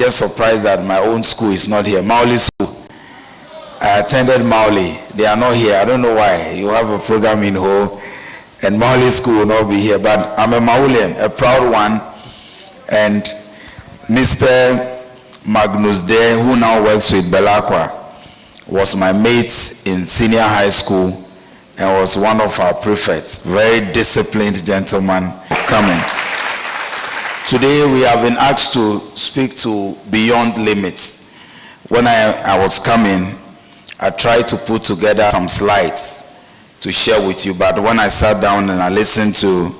just surprised that my own school is not here. Mauli School. I attended Mauli. They are not here. I don't know why. You have a program in Ho, and Mauli School will not be here. But I'm a Maulian, a proud one. And Mr. Magnus Day, who now works with Belacqua, was my mate in senior high school and was one of our prefects. Very disciplined gentleman coming. Today we have been asked to speak to Beyond Limits. When I was coming, I tried to put together some slides to share with you, but when I sat down and I listened to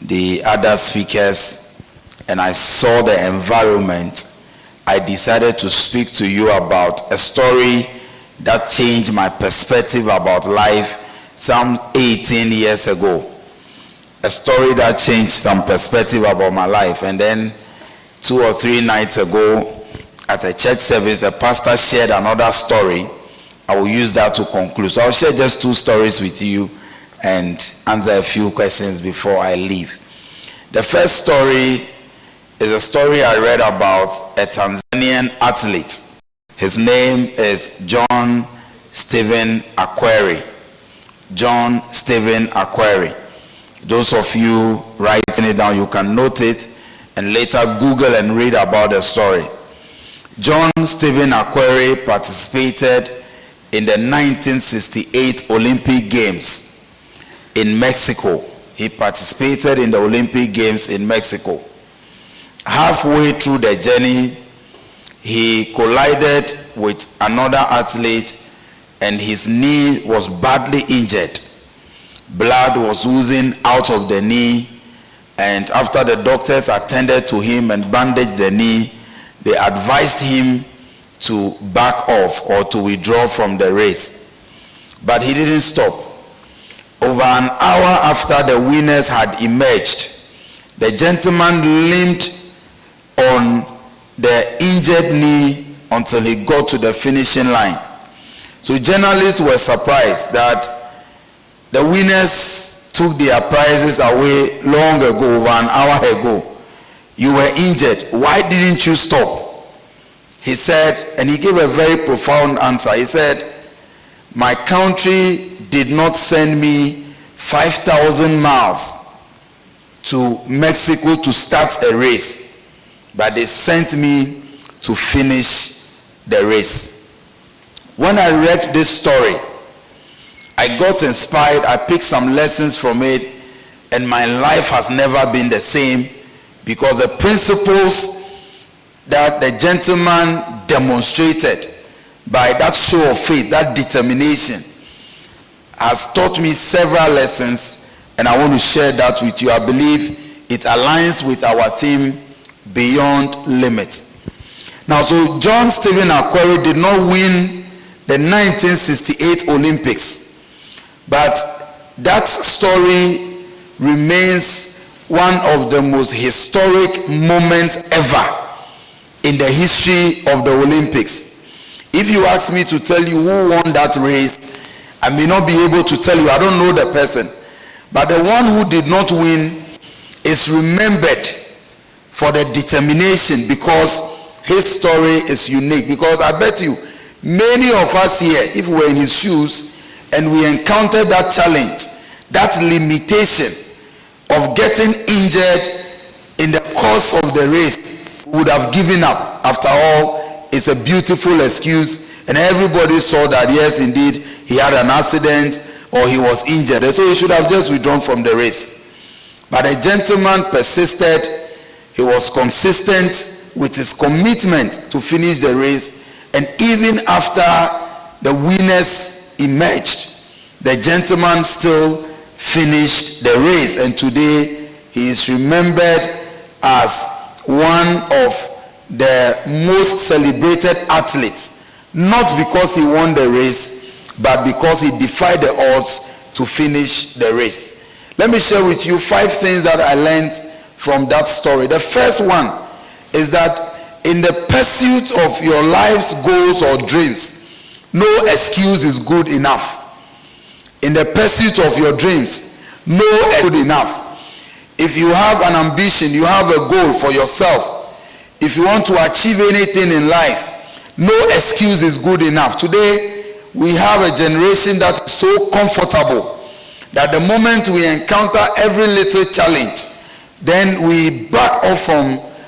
the other speakers and I saw the environment, I decided to speak to you about a story that changed my perspective about life some 18 years ago. A story that changed some perspective about my life. And then 2 or 3 nights ago at a church service, a pastor shared another story. I will use that to conclude. So I'll share just 2 stories with you and answer a few questions before I leave. The first story is a story I read about a Tanzanian athlete. His name is John Stephen Akweri. John Stephen Akweri. Those of you writing it down, you can note it and later Google and read about the story. John Stephen Akweri participated in the 1968 Olympic Games in Mexico. He participated in the Olympic Games in Mexico. Halfway through the journey, he collided with another athlete and his knee was badly injured. Blood was oozing out of the knee, and after the doctors attended to him and bandaged the knee, they advised him to back off or to withdraw from the race. But he didn't stop. Over an hour after the winners had emerged, the gentleman limped on the injured knee until he got to the finishing line. So journalists were surprised that the winners took their prizes away long ago, over an hour ago. You were injured. Why didn't you stop? He said, and he gave a very profound answer. He said, my country did not send me 5,000 miles to Mexico to start a race, but they sent me to finish the race. When I read this story, I got inspired. I picked some lessons from it, and my life has never been the same, because the principles that the gentleman demonstrated by that show of faith, that determination, has taught me several lessons, and I want to share that with you. I believe it aligns with our theme, Beyond Limits. Now, so John Stephen Akweri did not win the 1968 Olympics, but that story remains one of the most historic moments ever in the history of the Olympics. If you ask me to tell you who won that race, I may not be able to tell you. I don't know the person. But the one who did not win is remembered for the determination, because his story is unique. Because I bet you, many of us here, if we were in his shoes and we encountered that challenge, that limitation of getting injured in the course of the race, we would have given up. After all, it's a beautiful excuse, and everybody saw that, yes, indeed, he had an accident or he was injured, and so he should have just withdrawn from the race. But the gentleman persisted. He was consistent with his commitment to finish the race, and even after the winners emerged, the gentleman still finished the race, and today he is remembered as one of the most celebrated athletes, not because he won the race, but because he defied the odds to finish the race. Let me share with you 5 things that I learned from that story. The first one is that in the pursuit of your life's goals or dreams, no excuse is good enough. In the pursuit of your dreams, no excuse is good enough. If you have an ambition, you have a goal for yourself, If you want to achieve anything in life, no excuse is good enough. Today, we have a generation that is so comfortable that the moment we encounter every little challenge, then we back off from